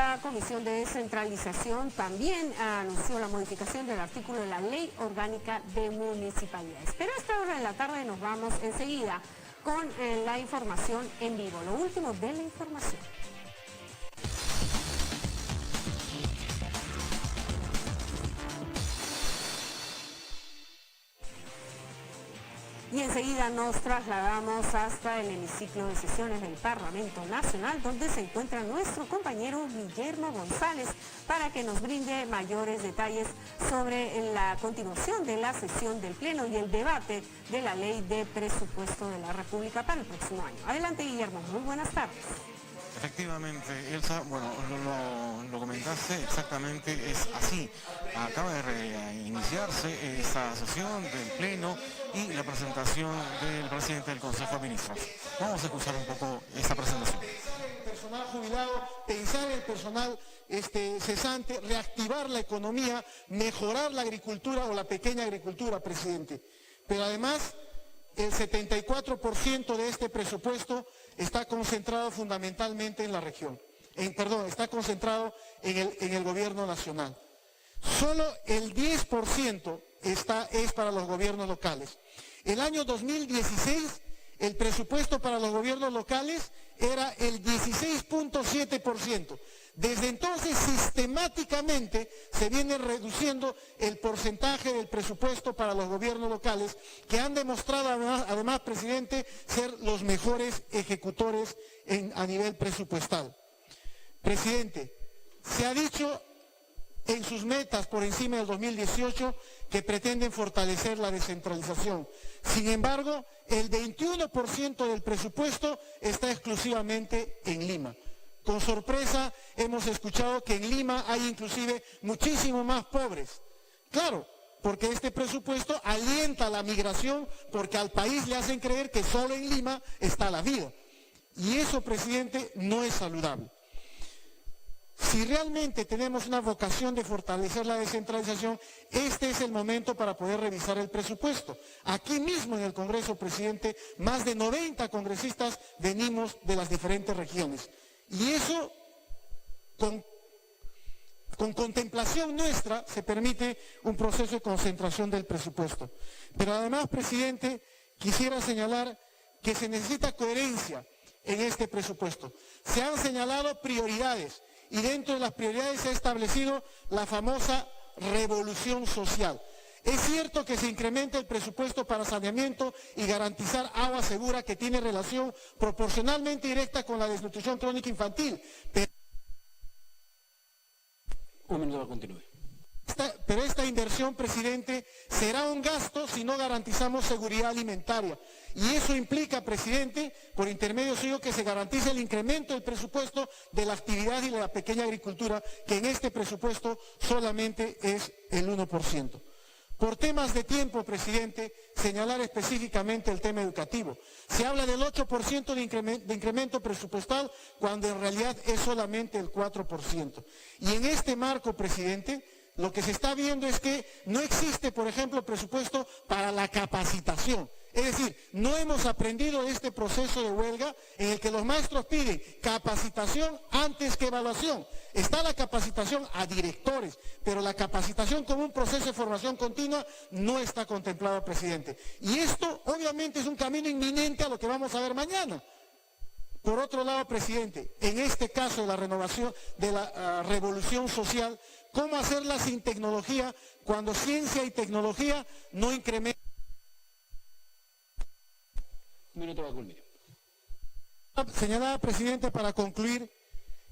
La Comisión de Descentralización también anunció la modificación del artículo de la Ley Orgánica de Municipalidades. Pero a esta hora de la tarde nos vamos enseguida con la información en vivo, lo último de la información. Y enseguida nos trasladamos hasta el hemiciclo de sesiones del Parlamento Nacional, donde se encuentra nuestro compañero Guillermo González para que nos brinde mayores detalles sobre la continuación de la sesión del Pleno y el debate de la Ley de Presupuesto de la República para el próximo año. Adelante, Guillermo, muy buenas tardes. Efectivamente, Elsa, bueno, lo comentaste exactamente, es así. Acaba de reiniciarse esta sesión del Pleno y la presentación del presidente del Consejo de Ministros. Vamos a escuchar un poco esta presentación. El personal jubilado, pensar en el personal cesante, reactivar la economía, mejorar la agricultura o la pequeña agricultura, presidente. Pero además, el 74% de este presupuesto está concentrado fundamentalmente en la región. Está concentrado en el gobierno nacional. Solo el 10% es para los gobiernos locales. El año 2016, el presupuesto para los gobiernos locales era el 16.7%. Desde entonces, sistemáticamente, se viene reduciendo el porcentaje del presupuesto para los gobiernos locales, que han demostrado, además, presidente, ser los mejores ejecutores a nivel presupuestal. Presidente, se ha dicho en sus metas por encima del 2018 que pretenden fortalecer la descentralización. Sin embargo, el 21% del presupuesto está exclusivamente en Lima. Con sorpresa hemos escuchado que en Lima hay inclusive muchísimo más pobres. Claro, porque este presupuesto alienta la migración, porque al país le hacen creer que solo en Lima está la vida. Y eso, presidente, no es saludable. Si realmente tenemos una vocación de fortalecer la descentralización, este es el momento para poder revisar el presupuesto. Aquí mismo en el Congreso, presidente, más de 90 congresistas venimos de las diferentes regiones. Y eso, con contemplación nuestra, se permite un proceso de concentración del presupuesto. Pero además, presidente, quisiera señalar que se necesita coherencia en este presupuesto. Se han señalado prioridades y dentro de las prioridades se ha establecido la famosa revolución social. Es cierto que se incrementa el presupuesto para saneamiento y garantizar agua segura, que tiene relación proporcionalmente directa con la desnutrición crónica infantil. Pero esta inversión, presidente, será un gasto si no garantizamos seguridad alimentaria. Y eso implica, presidente, por intermedio suyo, que se garantice el incremento del presupuesto de la actividad y de la pequeña agricultura, que en este presupuesto solamente es el 1%. Por temas de tiempo, presidente, señalar específicamente el tema educativo. Se habla del 8% de incremento presupuestal, cuando en realidad es solamente el 4%. Y en este marco, presidente, lo que se está viendo es que no existe, por ejemplo, presupuesto para la capacitación. Es decir, no hemos aprendido de este proceso de huelga en el que los maestros piden capacitación antes que evaluación. Está la capacitación a directores, pero la capacitación como un proceso de formación continua no está contemplado, presidente. Y esto obviamente es un camino inminente a lo que vamos a ver mañana. Por otro lado, presidente, en este caso de la renovación, de la revolución social, ¿cómo hacerla sin tecnología cuando ciencia y tecnología no incrementan? Un minuto va a culminar. Señalaba, presidente, para concluir,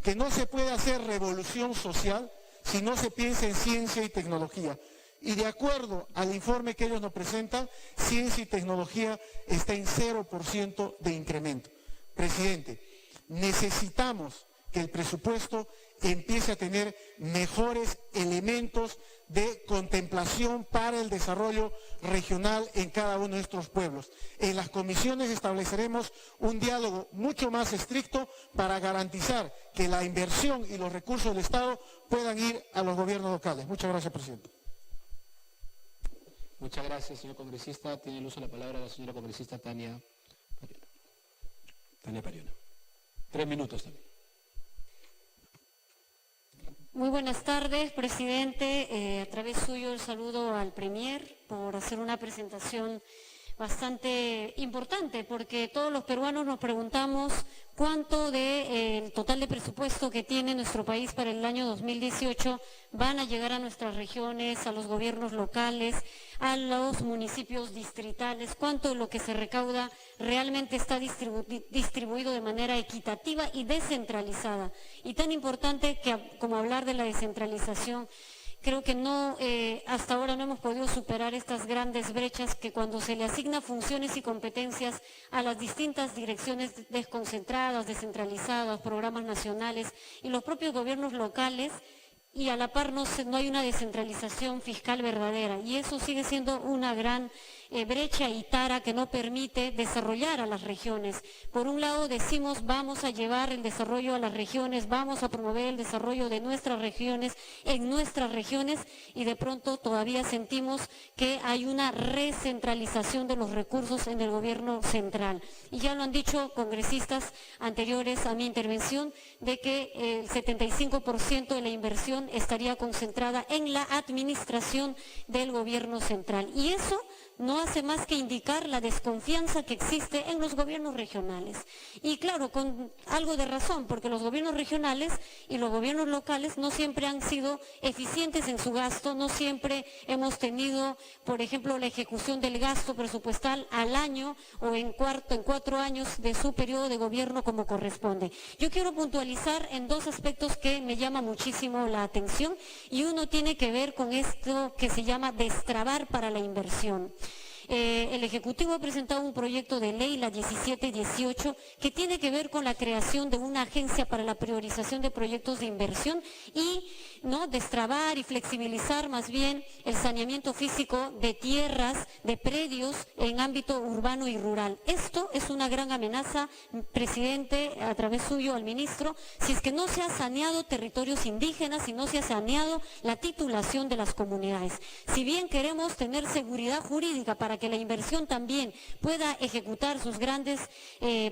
que no se puede hacer revolución social si no se piensa en ciencia y tecnología. Y de acuerdo al informe que ellos nos presentan, ciencia y tecnología está en 0% de incremento. Presidente, necesitamos que el presupuesto empiece a tener mejores elementos de contemplación para el desarrollo regional en cada uno de nuestros pueblos. En las comisiones estableceremos un diálogo mucho más estricto para garantizar que la inversión y los recursos del Estado puedan ir a los gobiernos locales. Muchas gracias, presidente. Muchas gracias, señor congresista. Tiene el uso de la palabra la señora congresista Tania Pariona. 3 minutos también. Muy buenas tardes, presidente. A través suyo el saludo al Premier por hacer una presentación bastante importante, porque todos los peruanos nos preguntamos cuánto del total de presupuesto que tiene nuestro país para el año 2018 van a llegar a nuestras regiones, a los gobiernos locales, a los municipios distritales, cuánto de lo que se recauda realmente está distribuido de manera equitativa y descentralizada. Y tan importante que como hablar de la descentralización, creo que hasta ahora no hemos podido superar estas grandes brechas que cuando se le asigna funciones y competencias a las distintas direcciones desconcentradas, descentralizadas, programas nacionales y los propios gobiernos locales, y a la par no hay una descentralización fiscal verdadera, y eso sigue siendo una gran brecha y tara que no permite desarrollar a las regiones. Por un lado decimos vamos a llevar el desarrollo a las regiones, vamos a promover el desarrollo de nuestras regiones en nuestras regiones, y de pronto todavía sentimos que hay una recentralización de los recursos en el gobierno central. Y ya lo han dicho congresistas anteriores a mi intervención, de que el 75% de la inversión estaría concentrada en la administración del gobierno central. Y eso no hace más que indicar la desconfianza que existe en los gobiernos regionales. Y claro, con algo de razón, porque los gobiernos regionales y los gobiernos locales no siempre han sido eficientes en su gasto, no siempre hemos tenido, por ejemplo, la ejecución del gasto presupuestal al año o en 4 años de su periodo de gobierno como corresponde. Yo quiero puntualizar en dos aspectos que me llama muchísimo la atención, y uno tiene que ver con esto que se llama destrabar para la inversión. El Ejecutivo ha presentado un proyecto de ley, la 1718, que tiene que ver con la creación de una agencia para la priorización de proyectos de inversión y destrabar y flexibilizar más bien el saneamiento físico de tierras, de predios en ámbito urbano y rural. Esto es una gran amenaza, presidente, a través suyo al ministro, si es que no se ha saneado territorios indígenas y no se ha saneado la titulación de las comunidades. Si bien queremos tener seguridad jurídica para que la inversión también pueda ejecutar sus grandes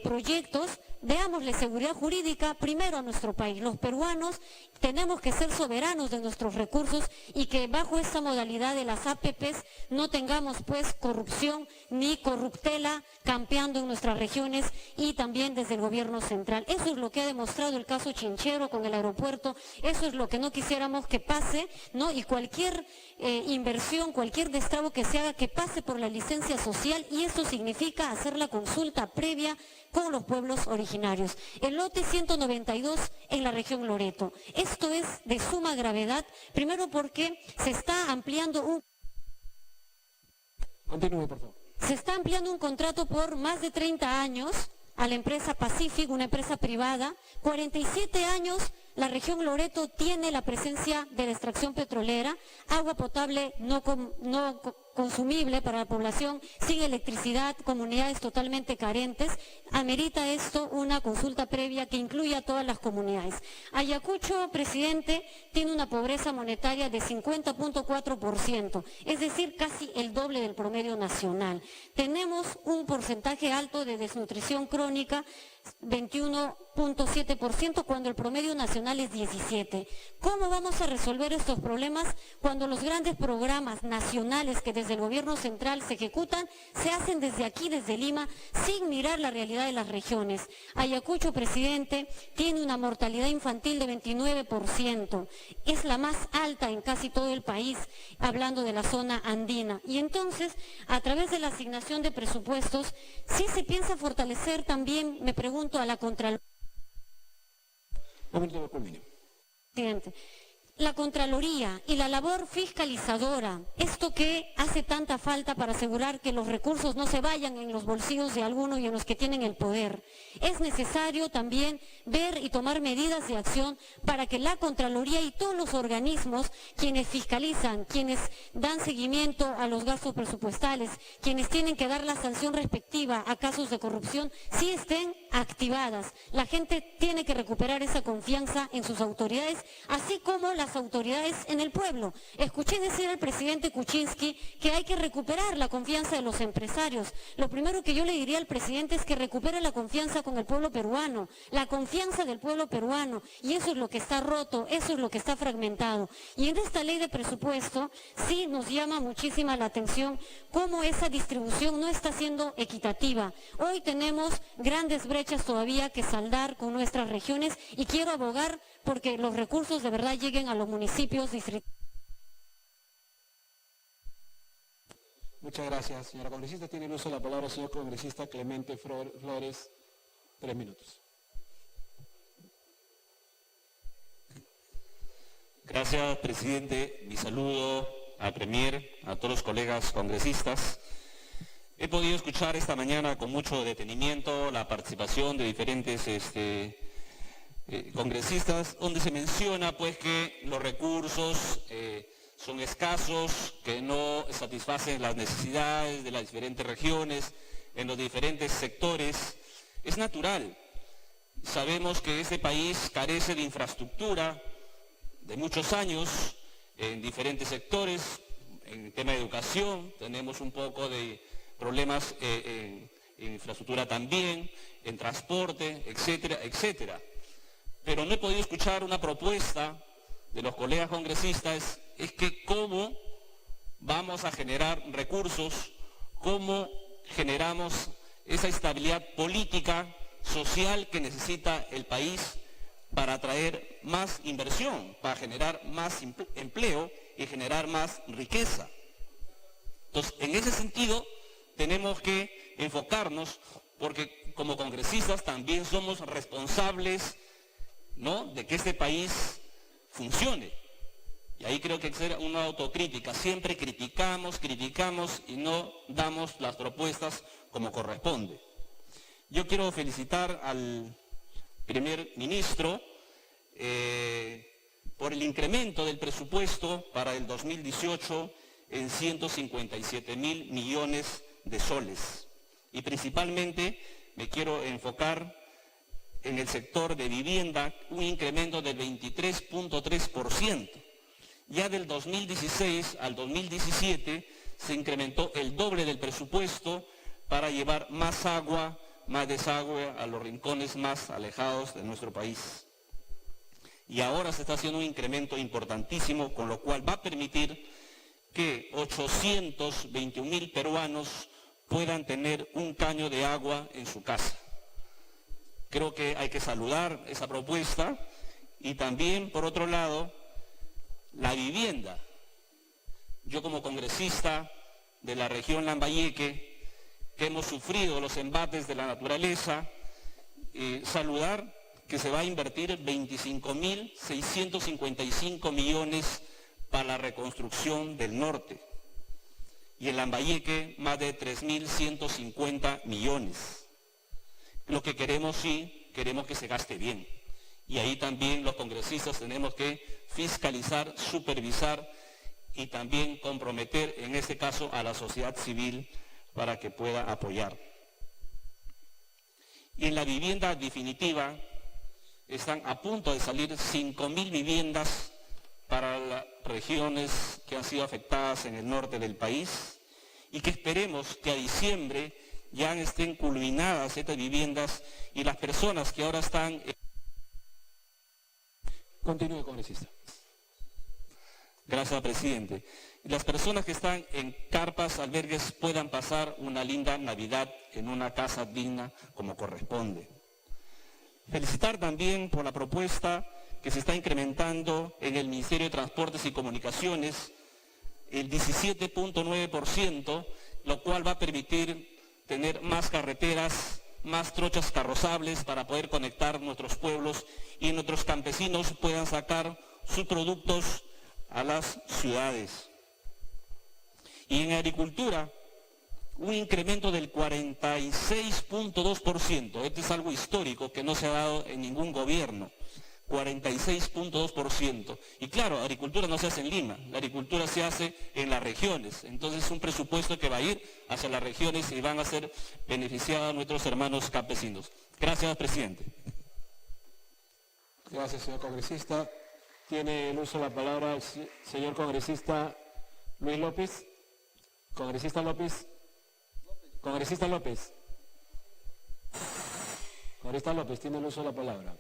proyectos, démosle seguridad jurídica primero a nuestro país. Los peruanos tenemos que ser soberanos de nuestros recursos, y que bajo esta modalidad de las APPs no tengamos pues corrupción ni corruptela campeando en nuestras regiones y también desde el gobierno central. Eso es lo que ha demostrado el caso Chinchero con el aeropuerto, eso es lo que no quisiéramos que pase, y cualquier inversión, cualquier destrabo que se haga, que pase por la licencia social, y eso significa hacer la consulta previa con los pueblos originarios. El lote 192 en la región Loreto. Esto es de suma gravedad, primero porque se está ampliando Continúe, por favor. Se está ampliando un contrato por más de 30 años a la empresa Pacific, una empresa privada. 47 años la región Loreto tiene la presencia de la extracción petrolera, agua potable no consumible para la población, sin electricidad, comunidades totalmente carentes. Amerita esto una consulta previa que incluya a todas las comunidades. Ayacucho, presidente, tiene una pobreza monetaria de 50.4%, es decir, casi el doble del promedio nacional. Tenemos un porcentaje alto de desnutrición crónica, 21.7%, cuando el promedio nacional es 17%. ¿Cómo vamos a resolver estos problemas cuando los grandes programas nacionales que desde el gobierno central se ejecutan, se hacen desde aquí, desde Lima, sin mirar la realidad de las regiones? Ayacucho, presidente, tiene una mortalidad infantil de 29%, es la más alta en casi todo el país, hablando de la zona andina. Y entonces, a través de la asignación de presupuestos, sí se piensa fortalecer también, me pregunto, a la Contraloría. La Contraloría y la labor fiscalizadora, esto que hace tanta falta para asegurar que los recursos no se vayan en los bolsillos de algunos y en los que tienen el poder. Es necesario también ver y tomar medidas de acción para que la Contraloría y todos los organismos, quienes fiscalizan, quienes dan seguimiento a los gastos presupuestales, quienes tienen que dar la sanción respectiva a casos de corrupción, sí estén activadas. La gente tiene que recuperar esa confianza en sus autoridades, así como las autoridades en el pueblo. Escuché decir al presidente Kuczynski que hay que recuperar la confianza de los empresarios. Lo primero que yo le diría al presidente es que recupere la confianza con el pueblo peruano, la confianza del pueblo peruano, y eso es lo que está roto, eso es lo que está fragmentado. Y en esta ley de presupuesto sí nos llama muchísima la atención cómo esa distribución no está siendo equitativa. Hoy tenemos grandes brechas todavía que saldar con nuestras regiones y quiero abogar porque los recursos de verdad lleguen a los municipios distritales. Muchas gracias, señora congresista. Tiene el uso de la palabra el señor congresista Clemente Flores, 3 minutos. Gracias, presidente. Mi saludo al Premier, a todos los colegas congresistas. He podido escuchar esta mañana con mucho detenimiento la participación de diferentes congresistas, donde se menciona pues que los recursos son escasos, que no satisfacen las necesidades de las diferentes regiones, en los diferentes sectores. Es natural. Sabemos que este país carece de infraestructura de muchos años en diferentes sectores. En el tema de educación tenemos un poco de problemas en infraestructura también, en transporte, etcétera, etcétera. Pero no he podido escuchar una propuesta de los colegas congresistas, es que cómo vamos a generar recursos, cómo generamos esa estabilidad política, social que necesita el país para atraer más inversión, para generar más empleo y generar más riqueza. Entonces, en ese sentido, tenemos que enfocarnos, porque como congresistas también somos responsables, ¿no?, de que este país funcione. Y ahí creo que hay que hacer una autocrítica. Siempre criticamos y no damos las propuestas como corresponde. Yo quiero felicitar al primer ministro por el incremento del presupuesto para el 2018 en 157.000 millones de soles. Y principalmente me quiero enfocar en el sector de vivienda, un incremento del 23.3%. Ya del 2016 al 2017 se incrementó el doble del presupuesto para llevar más agua, más desagüe a los rincones más alejados de nuestro país. Y ahora se está haciendo un incremento importantísimo, con lo cual va a permitir que 821.000 peruanos puedan tener un caño de agua en su casa. Creo que hay que saludar esa propuesta. Y también, por otro lado, la vivienda. Yo como congresista de la región Lambayeque, que hemos sufrido los embates de la naturaleza, saludar que se va a invertir 25.655 millones para la reconstrucción del norte. Y en Lambayeque más de 3.150 millones. Lo que queremos, sí, queremos que se gaste bien. Y ahí también los congresistas tenemos que fiscalizar, supervisar y también comprometer, en este caso, a la sociedad civil para que pueda apoyar. Y en la vivienda definitiva están a punto de salir 5.000 viviendas para las regiones que han sido afectadas en el norte del país y que esperemos que a diciembre ya estén culminadas estas viviendas y las personas que ahora están... Continúe, congresista. Gracias, presidente. Las personas que están en carpas, albergues, puedan pasar una linda Navidad en una casa digna como corresponde. Felicitar también por la propuesta que se está incrementando en el Ministerio de Transportes y Comunicaciones el 17.9%, lo cual va a permitir tener más carreteras, más trochas carrozables para poder conectar nuestros pueblos y nuestros campesinos puedan sacar sus productos a las ciudades. Y en agricultura, un incremento del 46.2%. Este es algo histórico que no se ha dado en ningún gobierno. 46.2%. Y claro, agricultura no se hace en Lima, la agricultura se hace en las regiones. Entonces es un presupuesto que va a ir hacia las regiones y van a ser beneficiados nuestros hermanos campesinos. Gracias, presidente. Gracias, señor congresista. Tiene el uso de la palabra el señor congresista Luis López. Congresista López. Congresista López. Congresista López, tiene el uso de la palabra.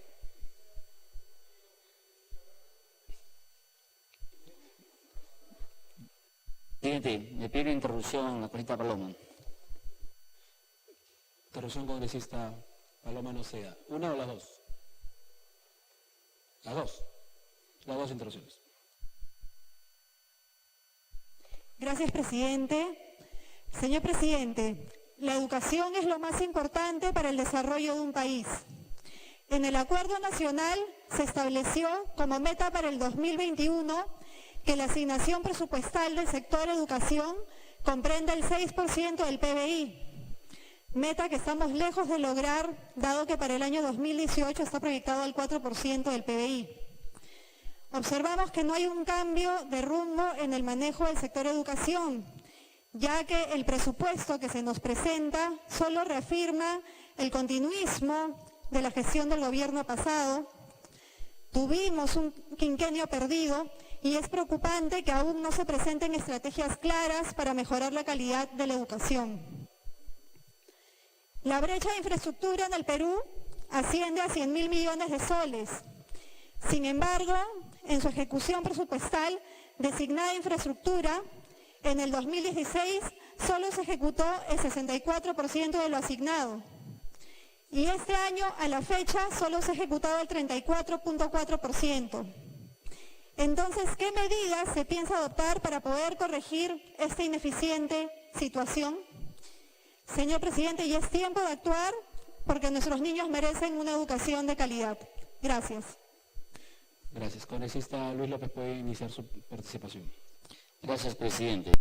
Presidente, me pido interrupción, la congresista Paloma. Interrupción, congresista Paloma Noceda. ¿Una o las dos? Las dos. Las dos interrupciones. Gracias, presidente. Señor presidente, la educación es lo más importante para el desarrollo de un país. En el Acuerdo Nacional se estableció como meta para el 2021 que la asignación presupuestal del sector educación comprenda el 6% del PBI, meta que estamos lejos de lograr, dado que para el año 2018 está proyectado al 4% del PBI. Observamos que no hay un cambio de rumbo en el manejo del sector educación, ya que el presupuesto que se nos presenta solo reafirma el continuismo de la gestión del gobierno pasado. Tuvimos un quinquenio perdido y es preocupante que aún no se presenten estrategias claras para mejorar la calidad de la educación. La brecha de infraestructura en el Perú asciende a 100.000 millones de soles. Sin embargo, en su ejecución presupuestal designada infraestructura, en el 2016 solo se ejecutó el 64% de lo asignado. Y este año, a la fecha, solo se ha ejecutado el 34.4%. Entonces, ¿qué medidas se piensa adoptar para poder corregir esta ineficiente situación? Señor presidente, ya es tiempo de actuar porque nuestros niños merecen una educación de calidad. Gracias. Gracias. Congresista Luis López puede iniciar su participación. Gracias, presidente.